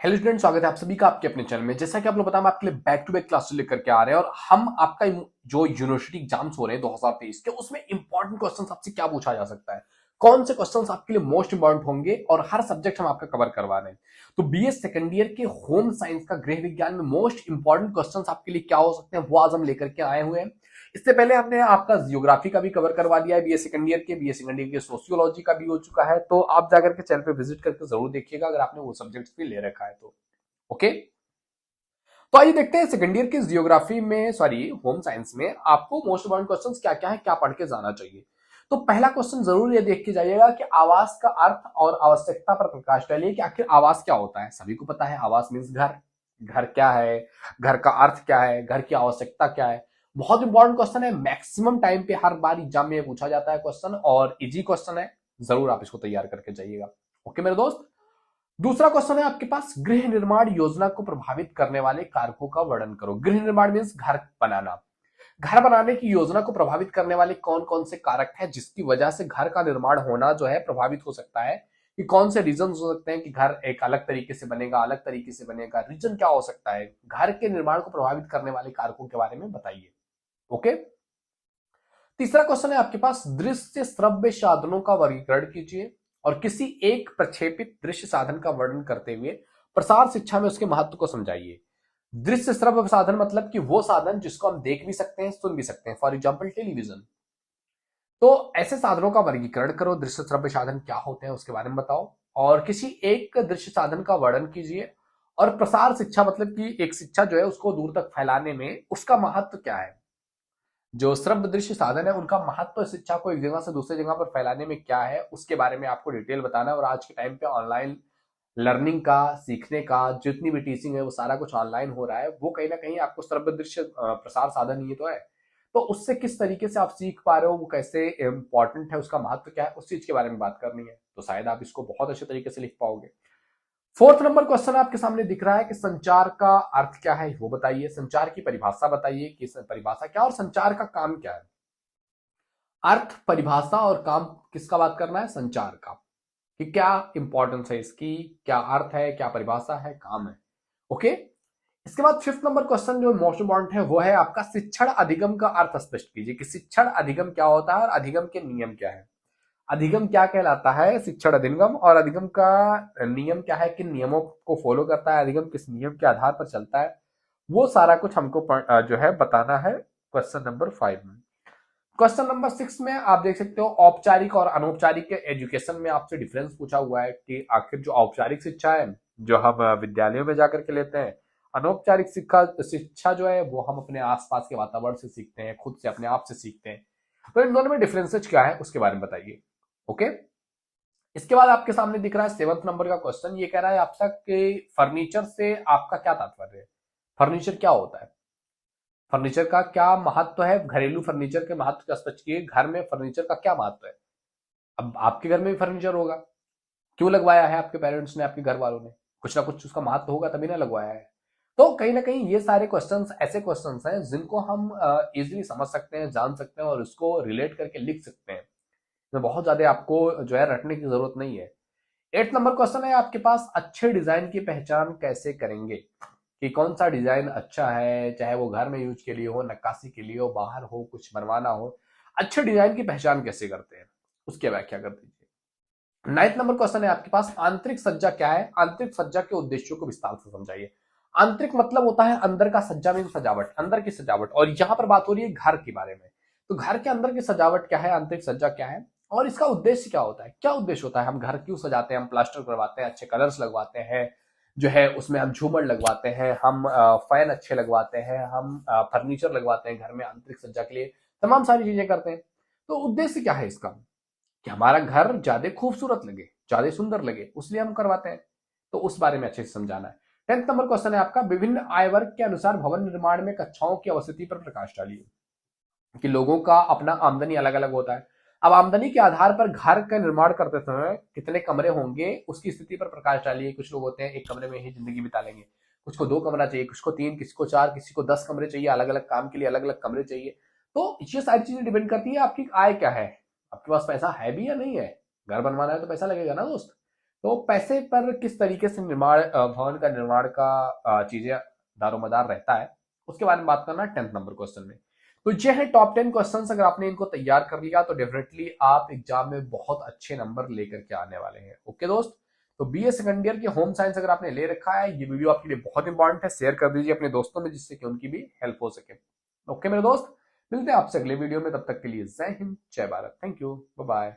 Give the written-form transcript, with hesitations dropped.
Hello student, स्वागत है आप सभी का आपके अपने चैनल में। जैसा कि आप लोग पता है, हम आपके लिए बैक टू बैक क्लासेस लेकर के आ रहे हैं और हम आपका जो यूनिवर्सिटी एग्जाम्स हो रहे हैं 2023 के, उसमें इंपॉर्टेंट क्वेश्चंस आपसे क्या पूछा जा सकता है, कौन से क्वेश्चंस आपके लिए मोस्ट इंपॉर्टेंट होंगे, और हर सब्जेक्ट हम आपका कवर करवा रहे हैं। तो बीएस सेकेंड ईयर के होम साइंस का गृह विज्ञान में मोस्ट इंपॉर्टेंट क्वेश्चंस आपके लिए क्या हो सकते हैं, वो आज हम लेकर के आए हुए हैं। इससे पहले हमने आपका जियोग्राफी का भी कवर करवा दिया है बीएस सेकंड ईयर के सोशियोलॉजी का भी हो चुका है। तो आप जाकर के चैनल पे विजिट करके जरूर देखिएगा अगर आपने वो सब्जेक्ट्स भी ले रखा है तो। ओके, तो आइए देखते हैं सेकंड ईयर की जियोग्राफी में, सॉरी होम साइंस में आपको मोस्ट इंपॉर्टेंट क्वेश्चंस क्या क्या है, क्या पढ़ के जाना चाहिए। तो पहला क्वेश्चन जरूर ये देख के जाइएगा कि आवास का अर्थ और आवश्यकता पर प्रकाश डालिए कि आखिर आवास क्या होता है। सभी को पता है आवास मीन्स घर। घर क्या है, घर का अर्थ क्या है, घर की आवश्यकता क्या है। बहुत इंपॉर्टेंट क्वेश्चन है, मैक्सिमम टाइम पे हर बार एग्जाम में पूछा जाता है क्वेश्चन, और इजी क्वेश्चन है। जरूर आप इसको तैयार करके जाइएगा। ओके मेरे दोस्त, दूसरा क्वेश्चन है आपके पास, गृह निर्माण योजना को प्रभावित करने वाले कारकों का वर्णन करो। गृह निर्माण मीन्स घर बनाना। घर बनाने की योजना को प्रभावित करने वाले कौन कौन से कारक हैं जिसकी वजह से घर का निर्माण होना जो है प्रभावित हो सकता है। कि कौन से रीजन हो सकते हैं कि घर एक अलग तरीके से बनेगा, अलग तरीके से बनेगा, रीजन क्या हो सकता है, घर के निर्माण को प्रभावित करने वाले कारकों के बारे में बताइए। ओके, तीसरा क्वेश्चन है आपके पास, दृश्य श्रव्य साधनों का वर्गीकरण कीजिए और किसी एक प्रक्षेपित दृश्य साधन का वर्णन करते हुए प्रसार शिक्षा में उसके महत्व को समझाइए। दृश्य श्रव्य साधन मतलब कि वो साधन जिसको हम देख भी सकते हैं, सुन भी सकते हैं, फॉर एग्जाम्पल टेलीविजन। तो ऐसे साधनों का वर्गीकरण करो, दृश्य श्रव्य साधन क्या होते हैं उसके बारे में बताओ, और किसी एक दृश्य साधन का वर्णन कीजिए। और प्रसार शिक्षा मतलब कि एक शिक्षा जो है उसको दूर तक फैलाने में उसका महत्व क्या है। जो श्रव्य दृश्य साधन है उनका महत्व शिक्षा को एक जगह से दूसरी जगह पर फैलाने में क्या है, उसके बारे में आपको डिटेल बताना है। और आज के टाइम पे ऑनलाइन लर्निंग का, सीखने का जितनी भी टीचिंग है वो सारा कुछ ऑनलाइन हो रहा है। वो कहीं ना कहीं आपको श्रव्य दृश्य प्रसार साधन ये तो है। तो उससे किस तरीके से आप सीख पा रहे हो, वो कैसे इंपॉर्टेंट है, उसका महत्व क्या है, उस चीज के बारे में बात करनी है। तो शायद आप इसको बहुत अच्छे तरीके से लिख पाओगे। फोर्थ नंबर क्वेश्चन आपके सामने दिख रहा है कि संचार का अर्थ क्या है, वो बताइए। संचार की परिभाषा बताइए कि परिभाषा क्या और संचार का काम क्या है। अर्थ, परिभाषा और काम किसका बात करना है, संचार का। कि क्या इंपॉर्टेंस है इसकी, क्या अर्थ है, क्या परिभाषा है, काम है। ओके, इसके बाद फिफ्थ नंबर क्वेश्चन जो मोस्ट इंपॉर्टेंट है वो है आपका, शिक्षण अधिगम का अर्थ स्पष्ट कीजिए कि शिक्षण अधिगम क्या होता है और अधिगम के नियम क्या है। अधिगम क्या कहलाता है, शिक्षण अधिगम, और अधिगम का नियम क्या है, किन नियमों को फॉलो करता है अधिगम, किस नियम के आधार पर चलता है। वो सारा कुछ हमको जो है बताना है क्वेश्चन नंबर 5 में। क्वेश्चन नंबर 6 में आप देख सकते हो, औपचारिक और अनौपचारिक एजुकेशन में आपसे डिफरेंस पूछा हुआ है कि आखिर जो औपचारिक शिक्षा है जो हम विद्यालयों में जाकर के लेते हैं, अनौपचारिक शिक्षा शिक्षा जो है वो हम अपने आसपास के वातावरण से सीखते हैं, खुद से अपने आप से सीखते हैं। तो इन दोनों में डिफरेंसेस क्या है उसके बारे में बताइए। ओके, इसके बाद आपके सामने दिख रहा है सेवंथ नंबर का क्वेश्चन। ये कह रहा है आपसे कि फर्नीचर से आपका क्या तात्पर्य है, फर्नीचर क्या होता है, फर्नीचर का क्या महत्व है, घरेलू फर्नीचर के महत्व का स्पष्ट किए। घर में फर्नीचर का क्या महत्व है। अब आपके घर में भी फर्नीचर होगा, क्यों लगवाया है आपके पेरेंट्स ने, आपके घर वालों ने, कुछ ना कुछ उसका महत्व होगा तभी ना लगवाया है। तो कहीं ना कहीं ये सारे क्वेश्चंस ऐसे क्वेश्चंस हैं जिनको हम इजीली समझ सकते हैं, जान सकते हैं और उसको रिलेट करके लिख सकते हैं। तो बहुत ज्यादा आपको जो है रटने की जरूरत नहीं है। 8 नंबर क्वेश्चन है आपके पास, अच्छे डिजाइन की पहचान कैसे करेंगे। कि कौन सा डिजाइन अच्छा है, चाहे वो घर में यूज के लिए हो, नक्काशी के लिए हो, बाहर हो, कुछ बनवाना हो। अच्छे डिजाइन की पहचान कैसे करते हैं उसकी व्याख्या कर दीजिए। 9th नंबर क्वेश्चन है आपके पास, आंतरिक सज्जा क्या है, आंतरिक सज्जा के उद्देश्यों को विस्तार से समझाइए। आंतरिक मतलब होता है अंदर का, सज्जा में सजावट, अंदर की सजावट, और यहां पर बात हो रही है घर के बारे में। तो घर के अंदर की सजावट क्या है, आंतरिक सज्जा क्या है, और इसका उद्देश्य क्या होता है, क्या उद्देश्य होता है, हम घर क्यों सजाते हैं, हम प्लास्टर करवाते हैं, अच्छे कलर्स लगवाते हैं, जो है उसमें हम झूमर लगवाते हैं, हम फैन अच्छे लगवाते हैं, हम फर्नीचर लगवाते हैं घर में आंतरिक सज्जा के लिए, तमाम सारी चीजें करते हैं। तो उद्देश्य क्या है इसका, कि हमारा घर ज्यादा खूबसूरत लगे, ज्यादा सुंदर लगे, उसलिए हम करवाते हैं। तो उस बारे में अच्छे से समझाना है। 10th नंबर क्वेश्चन है आपका, विभिन्न आय वर्ग के अनुसार भवन निर्माण में कक्षाओं की अवस्थिति पर प्रकाश डालिए। कि लोगों का अपना आमदनी अलग अलग होता है। अब आमदनी के आधार पर घर का निर्माण करते समय कितने कमरे होंगे उसकी स्थिति पर प्रकाश डालिए। कुछ लोग होते हैं एक कमरे में ही जिंदगी बिता लेंगे, कुछ को 2 कमरा चाहिए, कुछ को 3, किसी को 4, किसी को 10 कमरे चाहिए, अलग अलग काम के लिए अलग अलग कमरे चाहिए। तो ये सारी चीजें डिपेंड करती है आपकी आय क्या है, आपके पास पैसा है भी या नहीं है। घर बनवाना है तो पैसा लगेगा ना दोस्त। तो पैसे पर किस तरीके से निर्माण भवन का निर्माण का चीजें दारोमदार रहता है, उसके बारे में बात करना 10th नंबर क्वेश्चन में। तो ये है टॉप 10 क्वेश्चंस। अगर आपने इनको तैयार कर लिया तो डेफिनेटली आप एग्जाम में बहुत अच्छे नंबर लेकर के आने वाले हैं। ओके दोस्त, तो बीए सेकंड ईयर के होम साइंस अगर आपने ले रखा है, ये वीडियो आपके लिए बहुत इंपॉर्टेंट है, शेयर कर दीजिए अपने दोस्तों में जिससे कि उनकी भी हेल्प हो सके। ओके मेरे दोस्त, मिलते हैं आपसे अगले वीडियो में, तब तक के लिए जय हिंद जय Bharat, thank you, bye bye.